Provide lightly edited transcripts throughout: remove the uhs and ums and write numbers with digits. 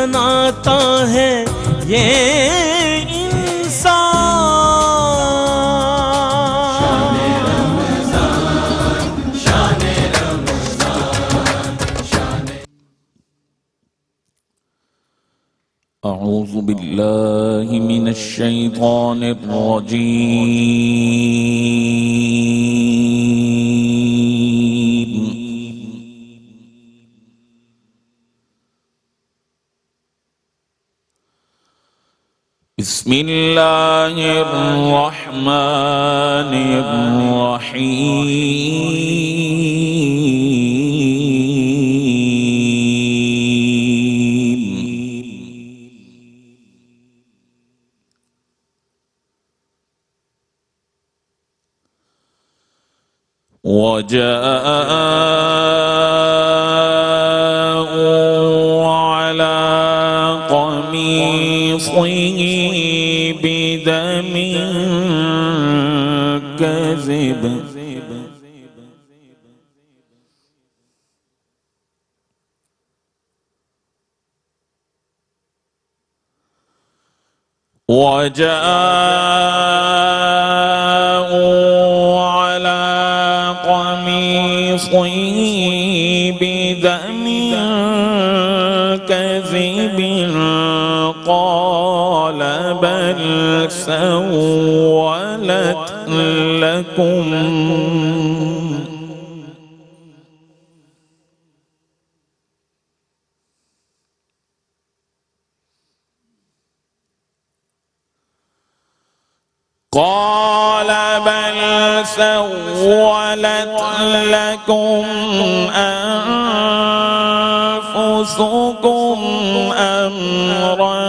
بناتا ہے یہ أعوذ بالله من الشيطان الرجيم. بسم الله الرحمن الرحيم. وجاءوا على قميصه بدم كذب بدم كذب قال بل سولت لكم أنفسكم أمرا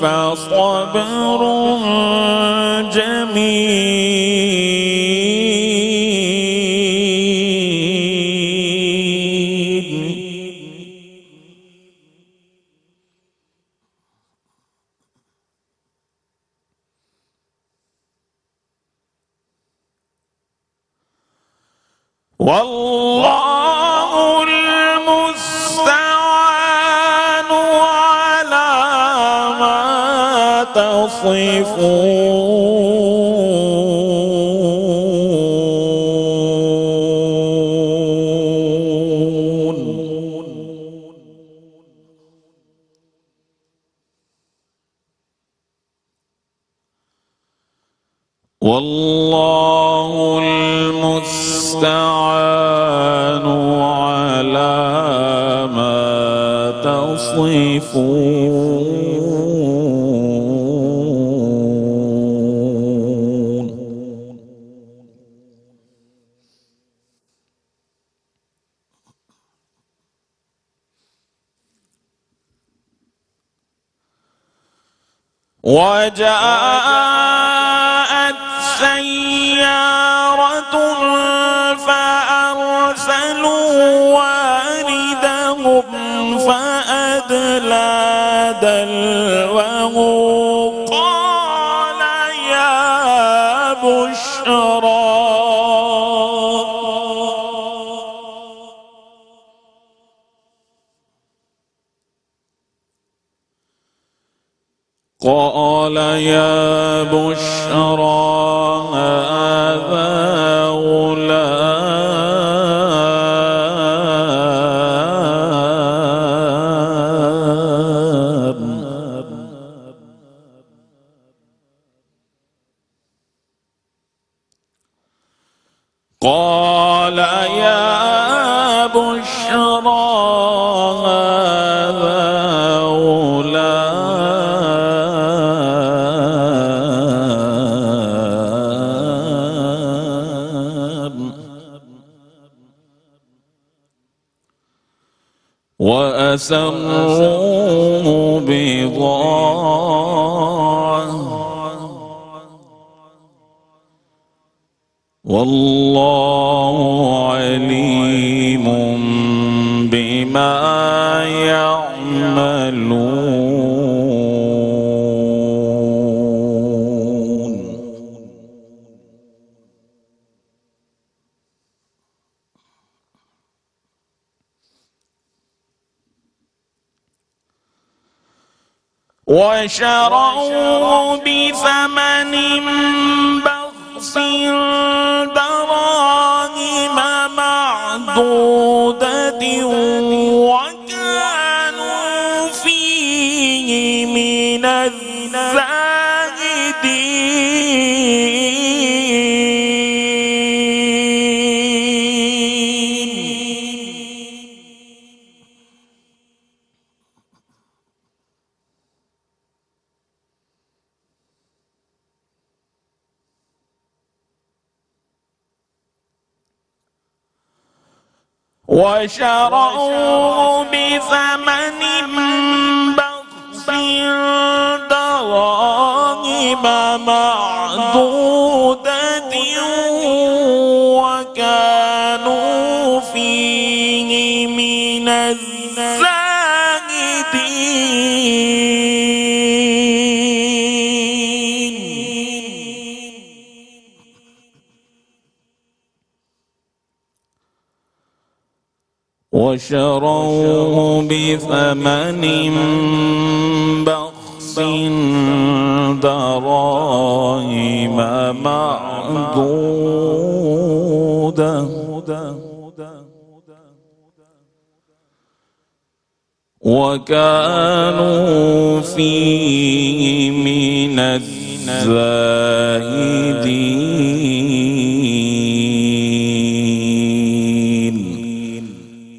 فصبر جميل. والله المستعان على ما تصفون. والله المستعان على ما تصفون. وجاءت سيارة فأرسلوا واردهم فأدلى دلوه قال يا بشرى هذا غلام. قال يا بشرى هذا غلام. وأسروه بضاعة والله عليم بما يعملون. وشروا بثمن بخس دراهم معدودة وكانوا فيه من وشروا بثمن بخس دراهم معدودة وكانوا فيه من الزاهدين. وشروا بثمن بخس دراهم معدودة وكانوا فيه من الزاهدين.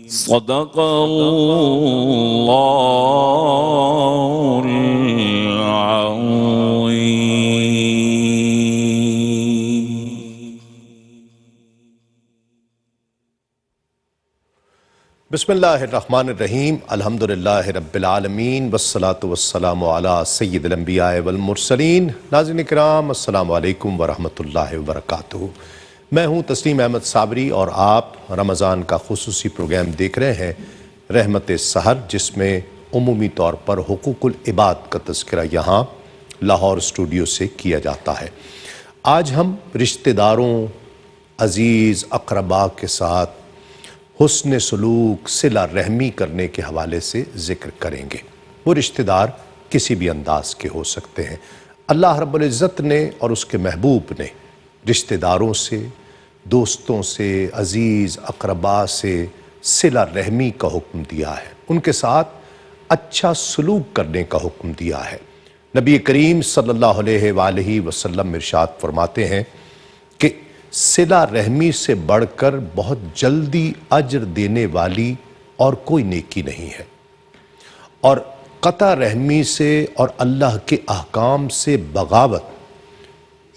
صدق الله العظيم. بسم اللہ الرحمن الرحیم. الحمدللہ رب العالمین والصلاة والسلام علی سید الانبیاء والمرسلین. ناظرین اکرام، السلام علیکم ورحمۃ اللہ وبرکاتہ. میں ہوں تسلیم احمد صابری اور آپ رمضان کا خصوصی پروگرام دیکھ رہے ہیں رحمت سحر، جس میں عمومی طور پر حقوق العباد کا تذکرہ یہاں لاہور اسٹوڈیو سے کیا جاتا ہے. آج ہم رشتہ داروں، عزیز اقربا کے ساتھ حسن سلوک، صلہ رحمی کرنے کے حوالے سے ذکر کریں گے. وہ رشتہ دار کسی بھی انداز کے ہو سکتے ہیں. اللہ رب العزت نے اور اس کے محبوب نے رشتہ داروں سے، دوستوں سے، عزیز اقربا سے صلہ رحمی کا حکم دیا ہے. ان کے ساتھ اچھا سلوک کرنے کا حکم دیا ہے. نبی کریم صلی اللہ علیہ وآلہ وسلم ارشاد فرماتے ہیں کہ صلہ رحمی سے بڑھ کر بہت جلدی اجر دینے والی اور کوئی نیکی نہیں ہے، اور قطع رحمی سے اور اللہ کے احکام سے بغاوت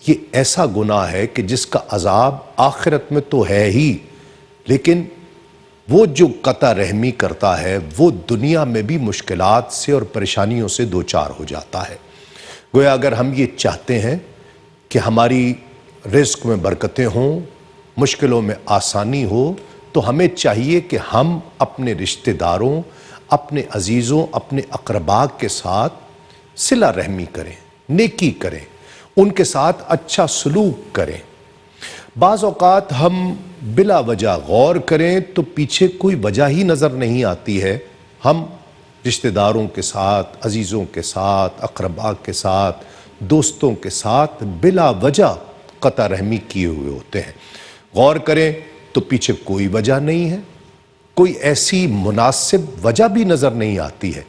یہ ایسا گناہ ہے کہ جس کا عذاب آخرت میں تو ہے ہی، لیکن وہ جو قطع رحمی کرتا ہے وہ دنیا میں بھی مشکلات سے اور پریشانیوں سے دوچار ہو جاتا ہے. گویا اگر ہم یہ چاہتے ہیں کہ ہماری رزق میں برکتیں ہوں، مشکلوں میں آسانی ہو، تو ہمیں چاہیے کہ ہم اپنے رشتہ داروں، اپنے عزیزوں، اپنے اقربا کے ساتھ صلہ رحمی کریں، نیکی کریں، ان کے ساتھ اچھا سلوک کریں. بعض اوقات ہم بلا وجہ غور کریں تو پیچھے کوئی وجہ ہی نظر نہیں آتی ہے. ہم رشتہ داروں کے ساتھ، عزیزوں کے ساتھ، اقربا کے ساتھ، دوستوں کے ساتھ بلا وجہ قطع رحمی کیے ہوئے ہوتے ہیں. غور کریں تو پیچھے کوئی وجہ نہیں ہے، کوئی ایسی مناسب وجہ بھی نظر نہیں آتی ہے.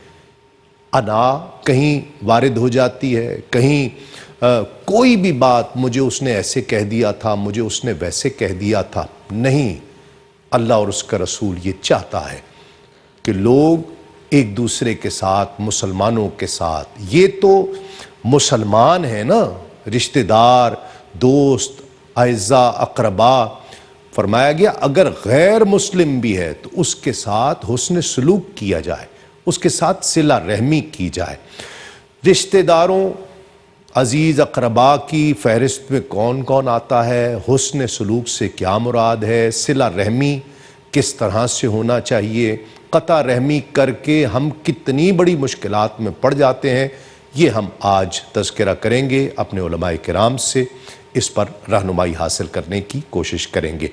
انا کہیں وارد ہو جاتی ہے، کہیں کوئی بھی بات مجھے اس نے ایسے کہہ دیا تھا، مجھے اس نے ویسے کہہ دیا تھا. نہیں، اللہ اور اس کا رسول یہ چاہتا ہے کہ لوگ ایک دوسرے کے ساتھ، مسلمانوں کے ساتھ، یہ تو مسلمان ہیں نا، رشتہ دار، دوست، اعزاء، اقربا. فرمایا گیا اگر غیر مسلم بھی ہے تو اس کے ساتھ حسن سلوک کیا جائے، اس کے ساتھ صلہ رحمی کی جائے. رشتہ داروں، عزیز اقربا کی فہرست میں کون کون آتا ہے؟ حسن سلوک سے کیا مراد ہے؟ صلہ رحمی کس طرح سے ہونا چاہیے؟ قطع رحمی کر کے ہم کتنی بڑی مشکلات میں پڑ جاتے ہیں، یہ ہم آج تذکرہ کریں گے اپنے علماء کرام سے. اس پر رہنمائی حاصل کرنے کی کوشش کریں گے۔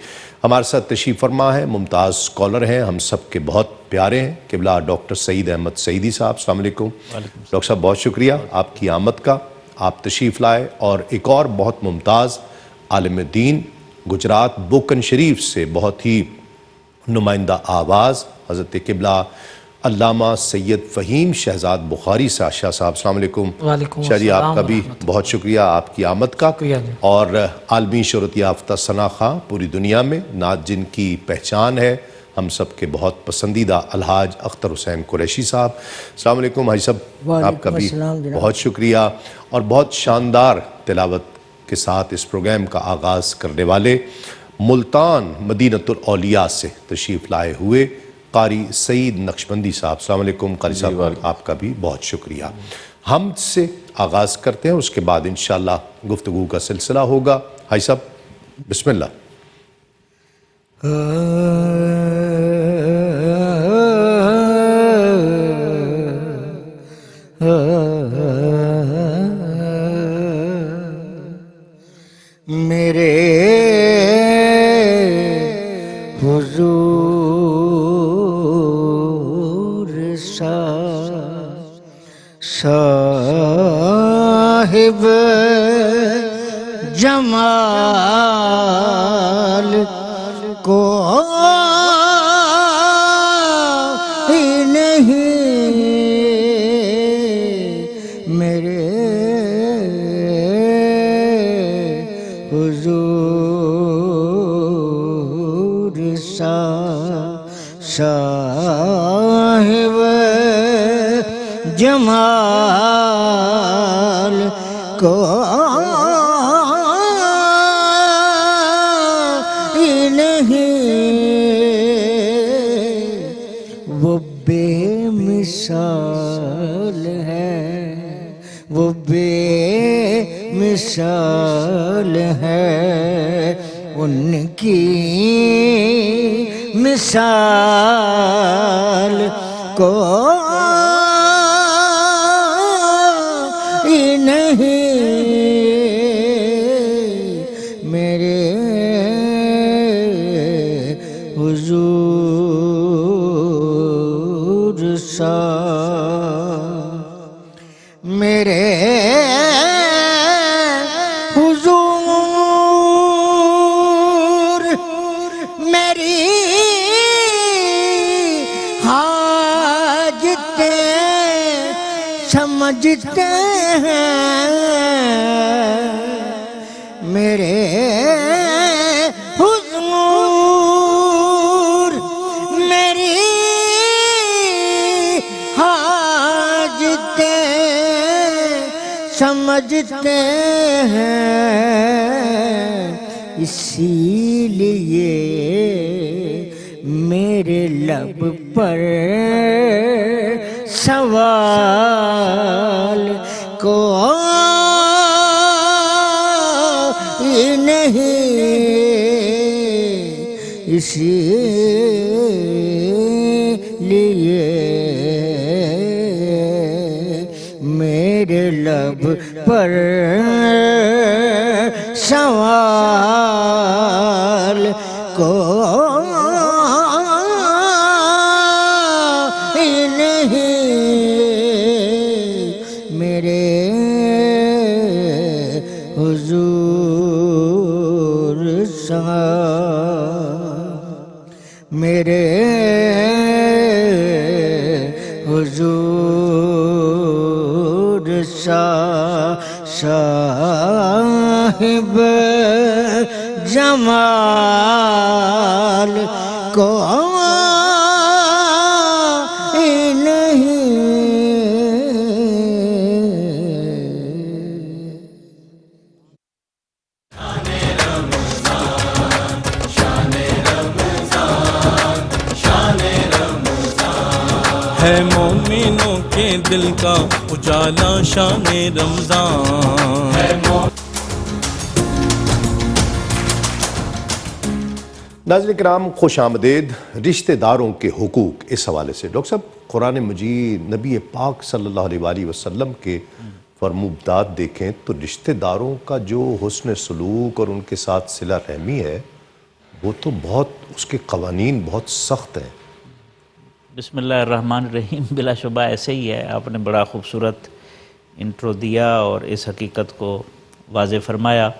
ہمارے ساتھ تشریف فرما ہے ممتاز اسکالر ہیں، ہم سب کے بہت پیارے ہیں، قبلہ ڈاکٹر سعید احمد سعیدی صاحب۔ السلام علیکم ڈاکٹر صاحب، بہت شکریہ آپ کی آمد کا، آپ تشریف لائے۔ اور ایک اور بہت ممتاز عالم دین، گجرات بوکن شریف سے بہت ہی نمائندہ آواز، حضرت قبلہ علامہ سید فہیم شہزاد بخاری شاہ صاحب۔ السلام علیکم شاہ جی، آپ کا بھی بہت شکریہ آپ کی آمد کا۔ اور عالمی شہرت یافتہ ثنا خاں، پوری دنیا میں نعت جن کی پہچان ہے، ہم سب کے بہت پسندیدہ الحاج اختر حسین قریشی صاحب۔ السلام علیکم حاجی صاحب، آپ کا بھی بہت شکریہ۔ اور بہت شاندار تلاوت کے ساتھ اس پروگرام کا آغاز کرنے والے ملتان مدینۃ الاولیاء سے تشریف لائے ہوئے قاری سعید نقشبندی صاحب۔ السلام علیکم قاری صاحب، آپ کا بھی بہت شکریہ۔ ہم سے آغاز کرتے ہیں، اس کے بعد انشاءاللہ گفتگو کا سلسلہ ہوگا۔ حاجی صاحب بسم اللہ۔ میرے حضور صاحب جمال کو ہی نہیں، میرے حضور صاحب جمال کو ہی نہیں، وہ بے مثال ہے، وہ بے مثال ہے، ان کی مثال کو ہی نہیں، میرے حضور میرے حضور میری حاجتیں سمجھتے ہیں، میرے حضور میری حاجتیں سمجھتے ہیں، اسی لیے میرے لب پر سوال کو ہی نہیں، اسی لیے میرے لب پر سوال کو ہی نہیں، میرے حضور میرے حضور صاحب جمال کو ہی نہیں۔ ہے مومنوں کے دل کا اجالا شان رمضان ہے۔ ناظرین کرام خوش آمدید۔ رشتہ داروں کے حقوق، اس حوالے سے ڈاکٹر صاحب قرآن مجید نبی پاک صلی اللہ علیہ وآلہ وسلم کے فرمودات دیکھیں تو رشتہ داروں کا جو حسن سلوک اور ان کے ساتھ صلہ رحمی ہے وہ تو بہت، اس کے قوانین بہت سخت ہیں۔ بسم اللہ الرحمن الرحیم، بلا شبہ ایسے ہی ہے۔ آپ نے بڑا خوبصورت انٹرو دیا اور اس حقیقت کو واضح فرمایا۔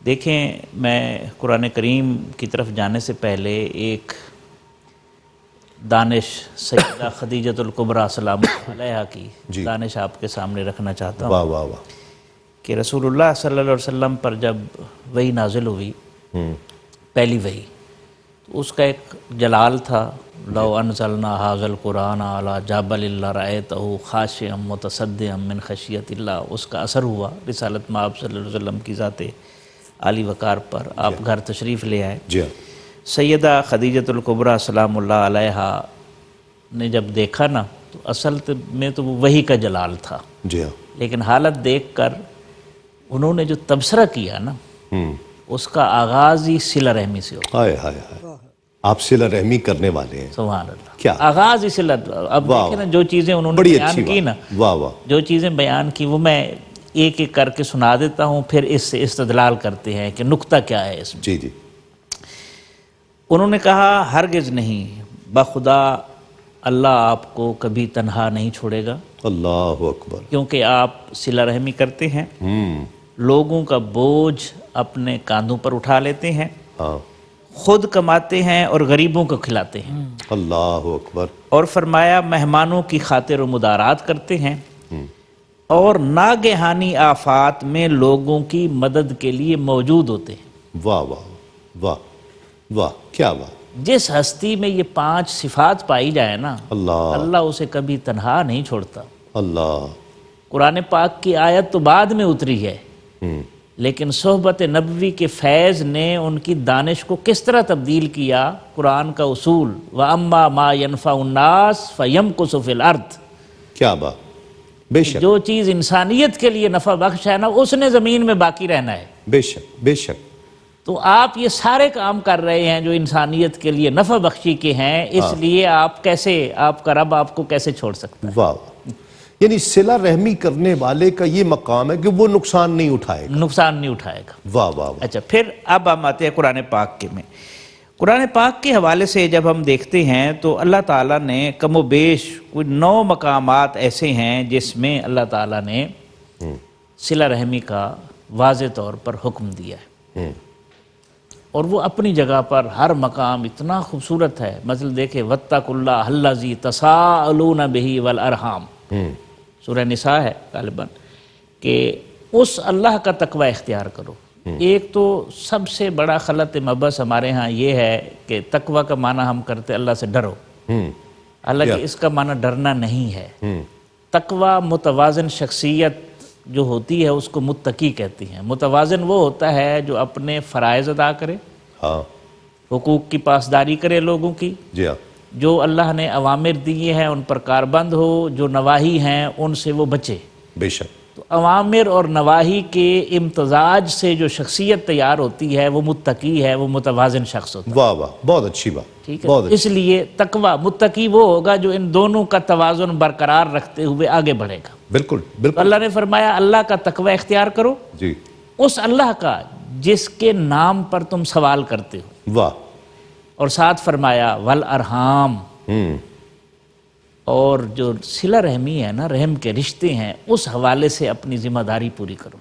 دیکھیں، میں قرآن کریم کی طرف جانے سے پہلے ایک دانش سیدہ خدیجۃ الکبریٰ سلام اللہ علیہا کی دانش آپ کے سامنے رکھنا چاہتا ہوں۔ واہ واہ واہ۔ کہ رسول اللہ صلی اللہ علیہ وسلم پر جب وحی نازل ہوئی، پہلی وحی، تو اس کا ایک جلال تھا، لو انزلنا ھذا القرآن علی جبل لرأیتہ خاشعا متصدعا من خشیۃ اللہ۔ اس کا اثر ہوا رسالت مآب صلی اللہ علیہ وسلم کی ذات عالی وقار پر۔ آپ گھر تشریف لے آئے، جی ہاں، سیدہ خدیجۃ الکبریٰ سلام اللہ علیہا نے جب دیکھا نا تو اصل میں تو وہ وحی کا جلال تھا، جی ہاں، لیکن حالت دیکھ کر انہوں نے جو تبصرہ کیا نا، اس کا آغاز ہی صلہ رحمی سے ہو۔ ہائے ہائے ہائے، آپ صلہ رحمی کرنے والے ہیں، سبحان اللہ، کیا آغاز ہی صلہ۔ اب دیکھیں نا جو چیزیں انہوں نے بڑی بیان اچھی کی نا، بات، واہ واہ، جو چیزیں بیان کی وہ میں ایک ایک کر کے سنا دیتا ہوں، پھر اس سے استدلال کرتے ہیں کہ نقطہ کیا ہے اس میں۔ جی جی، انہوں نے کہا ہرگز نہیں، بخدا اللہ آپ کو کبھی تنہا نہیں چھوڑے گا، اللہ اکبر، کیونکہ آپ صلہ رحمی کرتے ہیں، لوگوں کا بوجھ اپنے کاندھوں پر اٹھا لیتے ہیں، ہاں، خود کماتے ہیں اور غریبوں کو کھلاتے ہیں، اللہ اکبر، اور فرمایا مہمانوں کی خاطر و مدارات کرتے ہیں، اور ناگہانی آفات میں لوگوں کی مدد کے لیے موجود ہوتے ہیں۔ واہ واہ واہ واہ، کیا بات، جس ہستی میں یہ 5 صفات پائی جائے نا، اللہ اللہ اسے کبھی تنہا نہیں چھوڑتا۔ اللہ، قرآن پاک کی آیت تو بعد میں اتری ہے، لیکن صحبت نبوی کے فیض نے ان کی دانش کو کس طرح تبدیل کیا۔ قرآن کا اصول وَأَمَّا مَا يَنْفَعُ النَّاسَ فَيَمْكُثُ فِي الْأَرْضِ، کیا بات، بے شک جو چیز انسانیت کے لیے نفع بخش ہے نا، اس نے زمین میں باقی رہنا ہے۔ بے شک بے شک، تو آپ یہ سارے کام کر رہے ہیں جو انسانیت کے لیے نفع بخشی کے ہیں، اس لیے آپ کیسے، آپ کا رب آپ کو کیسے چھوڑ سکتا ہے؟ واہ، یعنی صلہ رحمی کرنے والے کا یہ مقام ہے کہ وہ نقصان نہیں اٹھائے گا، نقصان نہیں اٹھائے گا۔ واہ واہ واہ، اچھا، پھر اب ہم آتے ہیں قرآن پاک کے میں۔ قرآن پاک کے حوالے سے جب ہم دیکھتے ہیں تو اللہ تعالیٰ نے کم و بیش کوئی 9 مقامات ایسے ہیں جس میں اللہ تعالیٰ نے صلہ رحمی کا واضح طور پر حکم دیا ہے، اور وہ اپنی جگہ پر ہر مقام اتنا خوبصورت ہے۔ مثلا دیکھیں وَاتَّقُوا اللَّهَ الَّذِي تَسَاءَلُونَ بِهِ وَالْأَرْحَامَ، سورہ نساء ہے غالباً، کہ اس اللہ کا تقوی اختیار کرو۔ ایک تو سب سے بڑا خلط مبحث ہمارے ہاں یہ ہے کہ تقوی کا معنی ہم کرتے اللہ سے ڈرو، حالانکہ اس کا معنی ڈرنا نہیں ہے۔ تقوی متوازن شخصیت جو ہوتی ہے اس کو متقی کہتی ہیں۔ متوازن وہ ہوتا ہے جو اپنے فرائض ادا کرے، ہاں، حقوق کی پاسداری کرے لوگوں کی، جی ہاں، جو اللہ نے اوامر دیے ہیں ان پر کاربند ہو، جو نواہی ہیں ان سے وہ بچے۔ بے شک، تو اوامر اور نواہی کے امتزاج سے جو شخصیت تیار ہوتی ہے وہ متقی ہے، وہ متوازن شخص ہوتا ہے۔ واہ واہ، بہت اچھی بات، ٹھیک ہے، بہت اچھی، اس لیے تقوی متقی وہ ہوگا جو ان دونوں کا توازن برقرار رکھتے ہوئے آگے بڑھے گا۔ بالکل تو بالکل، اللہ نے فرمایا اللہ کا تقوی اختیار کرو، جی، اس اللہ کا جس کے نام پر تم سوال کرتے ہو، واہ، اور ساتھ فرمایا والارحام، اور جو صلہ رحمی ہے نا، رحم کے رشتے ہیں، اس حوالے سے اپنی ذمہ داری پوری کرو۔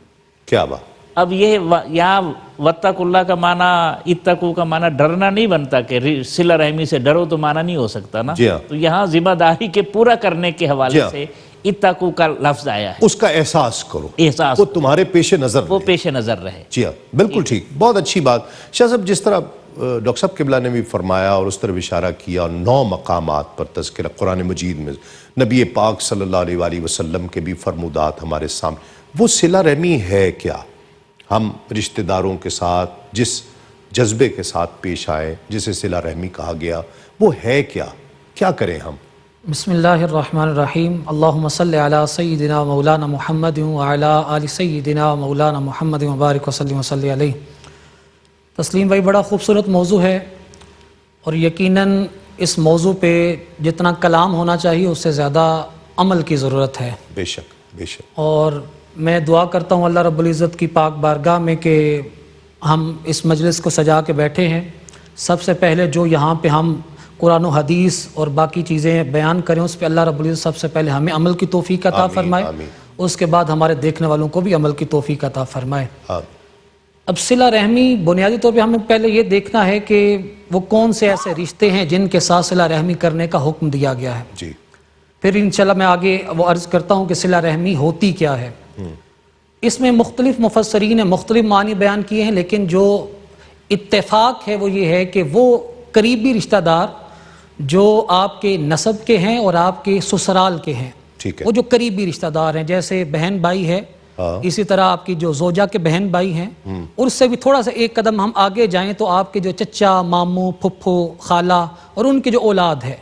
کیا بات، اب یہ یہاں واتقوا اللہ کا معنی، اتقوا کا معنی ڈرنا نہیں بنتا کہ صلہ رحمی سے ڈرو تو معنی نہیں ہو سکتا نا۔ جی ہاں، تو یہاں ذمہ داری کے پورا کرنے کے حوالے جی ہاں، سے اتقوا کا لفظ آیا ہے، اس کا احساس کرو، احساس وہ تمہارے پیش نظر وہ رہے۔ پیش نظر رہے۔ جی ہاں، بالکل ٹھیک، بہت اچھی بات۔ شاہ صاحب، جس طرح ڈاکٹر صاحب قبلہ نے بھی فرمایا اور اس طرح اشارہ کیا، 9 مقامات پر تذکرہ قرآن مجید میں نبی پاک صلی اللہ علیہ وآلہ وسلم کے بھی فرمودات ہمارے سامنے، وہ صلہ رحمی ہے کیا؟ ہم رشتہ داروں کے ساتھ جس جذبے کے ساتھ پیش آئے، جسے صلہ رحمی کہا گیا، وہ ہے کیا؟ کیا کریں ہم؟ بسم اللہ الرحمن الرحیم، اللہم صلی علی سیدنا مولانا محمد وعلی آل سیدنا مولانا محمد وبارک وسلم وصلی علیہ۔ تسلیم بھائی، بڑا خوبصورت موضوع ہے، اور یقیناً اس موضوع پہ جتنا کلام ہونا چاہیے اس سے زیادہ عمل کی ضرورت ہے۔ بے شک، بے شک. اور میں دعا کرتا ہوں اللہ رب العزت کی پاک بارگاہ میں کہ ہم اس مجلس کو سجا کے بیٹھے ہیں. سب سے پہلے جو یہاں پہ ہم قرآن و حدیث اور باقی چیزیں بیان کریں اس پہ اللہ رب العزت سب سے پہلے ہمیں عمل کی توفیق عطا فرمائے. اس کے بعد ہمارے دیکھنے والوں کو بھی عمل کی توفیق عطا فرمائے. اب صلہ رحمی بنیادی طور پہ ہمیں پہلے یہ دیکھنا ہے کہ وہ کون سے ایسے رشتے ہیں جن کے ساتھ صلہ رحمی کرنے کا حکم دیا گیا ہے. جی. پھر انشاءاللہ میں آگے وہ عرض کرتا ہوں کہ صلہ رحمی ہوتی کیا ہے. اس میں مختلف مفسرین نے مختلف معنی بیان کیے ہیں، لیکن جو اتفاق ہے وہ یہ ہے کہ وہ قریبی رشتہ دار جو آپ کے نسب کے ہیں اور آپ کے سسرال کے ہیں، وہ جو قریبی رشتہ دار ہیں، جیسے بہن بھائی ہے، اسی طرح آپ کی جو زوجہ کے بہن بھائی ہیں، اور اس سے بھی تھوڑا سا ایک قدم ہم آگے جائیں تو آپ کے جو چچا، ماموں، پھپھو، خالہ اور ان کے جو اولاد ہے،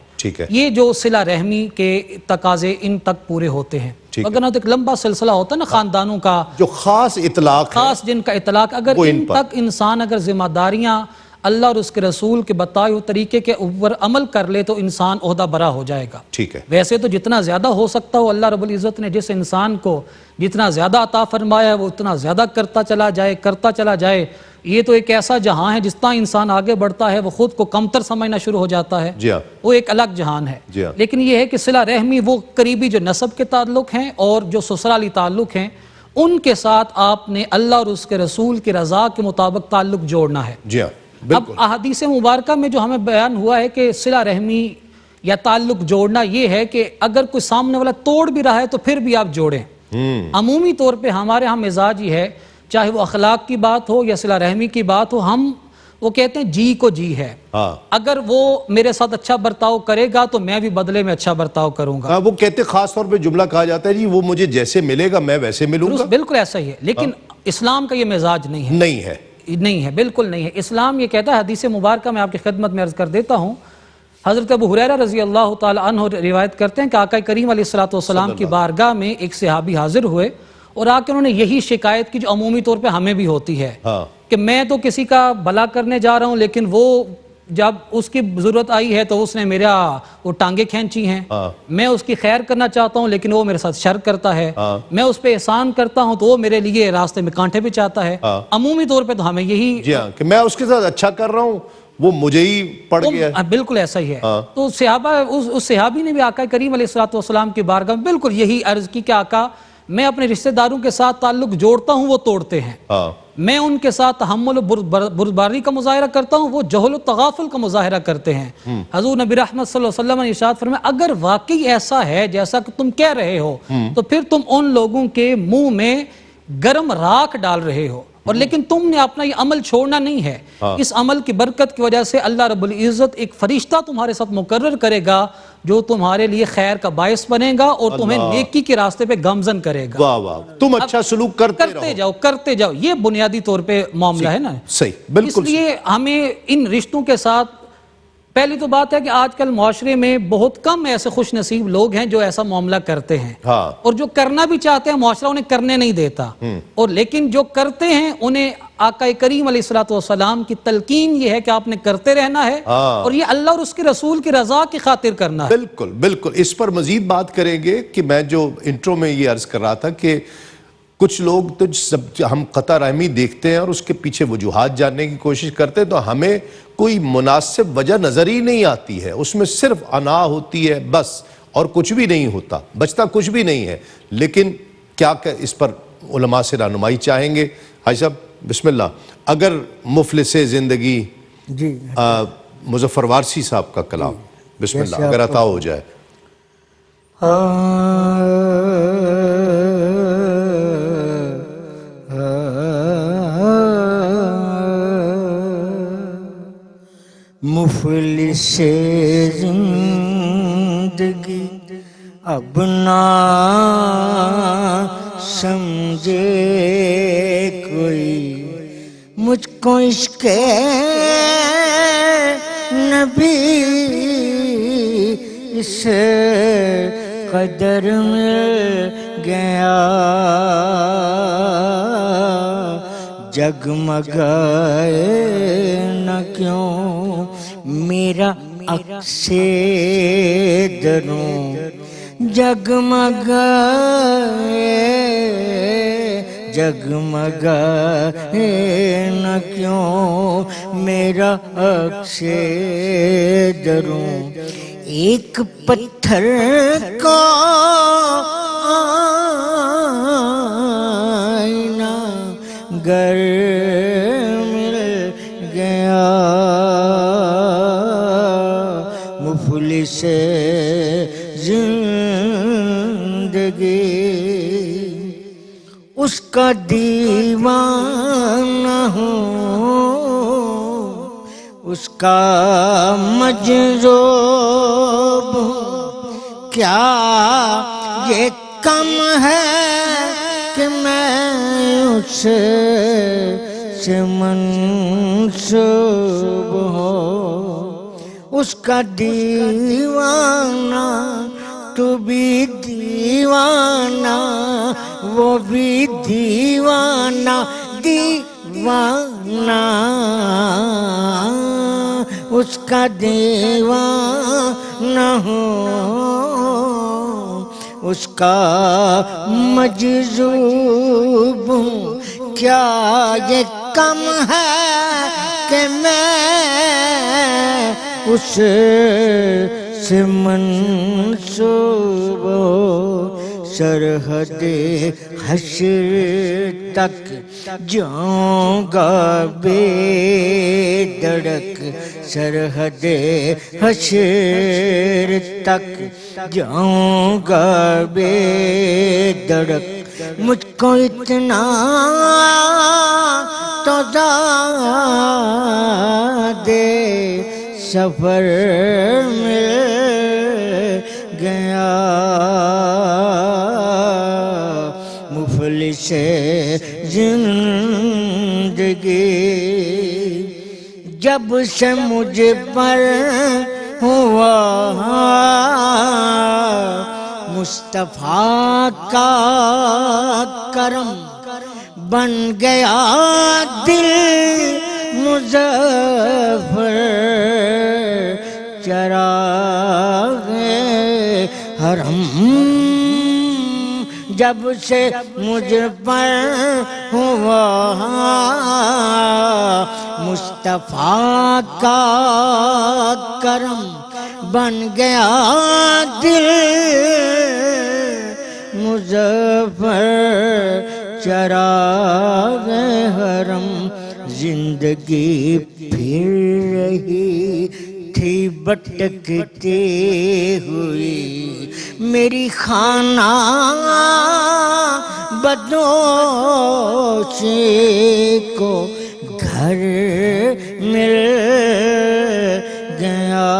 یہ جو صلہ رحمی کے تقاضے ان تک پورے ہوتے ہیں. اگر نہ تو ایک لمبا سلسلہ ہوتا ہے نا خاندانوں کا، جو خاص اطلاق، خاص جن کا اطلاق، اگر ان تک انسان اگر ذمہ داریاں اللہ اور اس کے رسول کے بتائے ہوئے طریقے کے اوپر عمل کر لے تو انسان عہدہ برا ہو جائے گا. ٹھیک ہے. ویسے تو جتنا زیادہ ہو سکتا ہو اللہ رب العزت نے جس انسان کو جتنا زیادہ عطا فرمایا ہے وہ اتنا زیادہ کرتا چلا جائے. یہ تو ایک ایسا جہاں ہے جس طرح انسان آگے بڑھتا ہے وہ خود کو کمتر سمجھنا شروع ہو جاتا ہے. وہ ایک الگ جہان ہے. لیکن یہ ہے کہ صلہ رحمی وہ قریبی جو نسب کے تعلق ہیں اور جو سسرالی تعلق ہیں ان کے ساتھ آپ نے اللہ اور اس کے رسول کی رضا کے مطابق تعلق جوڑنا ہے. اب احادیث مبارکہ میں جو ہمیں بیان ہوا ہے کہ صلہ رحمی یا تعلق جوڑنا یہ ہے کہ اگر کوئی سامنے والا توڑ بھی رہا ہے تو پھر بھی آپ جوڑیں. عمومی طور پہ ہمارے ہاں مزاج ہی ہے، چاہے وہ اخلاق کی بات ہو یا صلہ رحمی کی بات ہو، ہم وہ کہتے ہیں جی کو جی ہے. اگر وہ میرے ساتھ اچھا برتاؤ کرے گا تو میں بھی بدلے میں اچھا برتاؤ کروں گا. وہ کہتے خاص طور پہ جملہ کہا جاتا ہے جی وہ مجھے جیسے ملے گا میں ویسے ملوں گا. بالکل ایسا ہی ہے، لیکن اسلام کا یہ مزاج نہیں ہے. نہیں ہے، بالکل نہیں ہے. اسلام یہ کہتا ہے، حدیث مبارکہ میں آپ کی خدمت میں عرض کر دیتا ہوں، حضرت ابو ہریرہ رضی اللہ تعالی عنہ روایت کرتے ہیں کہ آقا کریم علیہ الصلوۃ والسلام کی بارگاہ میں ایک صحابی حاضر ہوئے اور آ کے انہوں نے یہی شکایت کی جو عمومی طور پہ ہمیں بھی ہوتی ہے کہ میں تو کسی کا بھلا کرنے جا رہا ہوں لیکن وہ جب اس کی ضرورت آئی ہے تو اس نے میرا وہ ٹانگیں کھینچی ہیں. میں اس کی خیر کرنا چاہتا ہوں لیکن وہ میرے ساتھ شر کرتا ہے. میں اس پہ احسان کرتا ہوں تو وہ میرے لیے راستے میں کانٹے بھی چاہتا ہے. عمومی طور پہ تو ہمیں یہی کہ میں اس کے ساتھ اچھا کر رہا ہوں وہ مجھے ہی پڑ گیا ہے. بالکل ایسا ہی ہے. تو صحابہ اس صحابی نے بھی آقا کریم علیہ الصلوۃ والسلام کی بارگاہ میں بالکل یہی عرض کی کہ آقا میں اپنے رشتہ داروں کے ساتھ تعلق جوڑتا ہوں وہ توڑتے ہیں. میں ان کے ساتھ تحمل و بردباری کا مظاہرہ کرتا ہوں وہ جہل و تغافل کا مظاہرہ کرتے ہیں. حضور نبی رحمت صلی اللہ علیہ وسلم نے ارشاد فرمایا اگر واقعی ایسا ہے جیسا کہ تم کہہ رہے ہو تو پھر تم ان لوگوں کے منہ میں گرم راکھ ڈال رہے ہو اور لیکن تم نے اپنا یہ عمل چھوڑنا نہیں ہے. اس عمل کی برکت کی وجہ سے اللہ رب العزت ایک فرشتہ تمہارے ساتھ مقرر کرے گا جو تمہارے لیے خیر کا باعث بنے گا اور تمہیں نیکی کے راستے پہ گامزن کرے گا. واہ واہ، تم اچھا سلوک کرتے جاؤ. یہ بنیادی طور پہ معاملہ ہے نا. صحیح، بالکل. اس لیے ہمیں ان رشتوں کے ساتھ پہلی تو بات ہے کہ آج کل معاشرے میں بہت کم ایسے خوش نصیب لوگ ہیں جو ایسا معاملہ کرتے ہیں اور جو کرنا بھی چاہتے ہیں معاشرہ انہیں کرنے نہیں دیتا. اور لیکن جو کرتے ہیں انہیں آقا کریم علیہ الصلوۃ والسلام کی تلقین یہ ہے کہ آپ نے کرتے رہنا ہے اور یہ اللہ اور اس کے رسول کی رضا کی خاطر کرنا ہے. بالکل بالکل. اس پر مزید بات کریں گے کہ میں جو انٹرو میں یہ عرض کر رہا تھا کہ کچھ لوگ تو ہم قطع رحمی دیکھتے ہیں اور اس کے پیچھے وجوہات جاننے کی کوشش کرتے ہیں تو ہمیں کوئی مناسب وجہ نظر ہی نہیں آتی ہے. اس میں صرف انا ہوتی ہے بس اور کچھ بھی نہیں ہوتا، بچتا کچھ بھی نہیں ہے. لیکن کیا اس پر علماء سے رہنمائی چاہیں گے. حاجی صاحب بسم اللہ. اگر مفلس زندگی مظفر وارسی صاحب کا کلام بسم اللہ اگر عطا ہو جائے. مفلس زندگی اب نہ سمجھے کوئی مجھ کو عشق نبی اس قدر مل گیا جگمگائے نہ کیوں میرا عکس دروں جگمگائے نہ کیوں میرا عکس دروں، ایک پتھر کا آئینہ گر مل گیا، مفلس زندگی اس کا دیوانہ ہوں، اس کا مجذوب ہوں، کیا یہ کم ہے کہ میں اس سے منسوب ہوں، اس کا دیوانہ تو بھی دیوانہ، وہ بھی دیوانہ دیوانہ، اس کا دیوانہ ہوں، اس کا مجذوب ہوں، کیا یہ کم ہے کہ میں اس سے منسوب ہوں، سرحد حشر تک جاؤں گا بے دڑک، سرحد حشر تک جاؤں گا بے دڑک، مجھ کو اتنا تو دے سفر مل گیا، مفلس زندگی جب سے مجھ پر ہوا مصطفیٰ کا کرم، بن گیا دل مظفر، چراغ حرم جب سے مجھ پر ہوا مصطفیٰ کا کرم، بن گیا دل مظفر، چراغ حرم، زندگی پھر رہی تھی بھٹکتے ہوئی، میری خانہ بدوشی کو گھر مل گیا،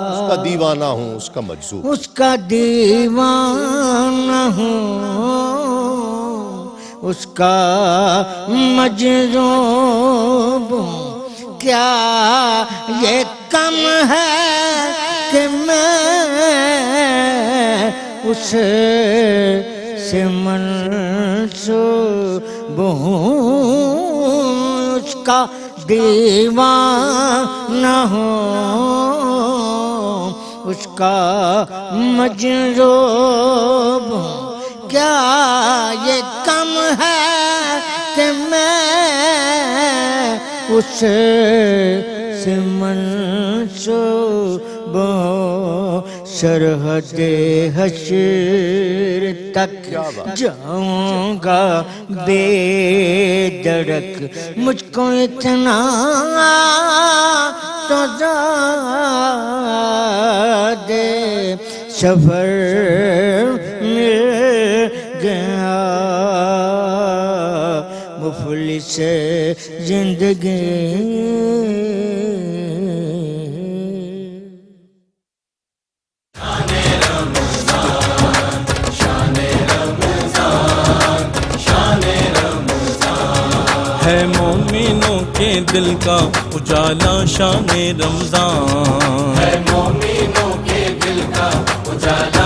اس کا دیوانہ ہوں، اس کا مجذوب، اس کا دیوانہ ہوں، اس کا مجذوب ہوں، کیا یہ کم ہے کہ میں اس سے منسوب ہوں، اس کا دیوانہ ہوں، اس کا مجذوب ہوں، کیا یہ کم ہے کہ میں اس سے منسوب ہوں، سرحد حشر تک جاؤں گا بے دڑک، مجھ کو اتنا تو دے سفر مل گیا، مفلس زندگی ہے مومنوں کے دل کا اجالا شان رمضان، ہے مومنوں کے دل کا اجالا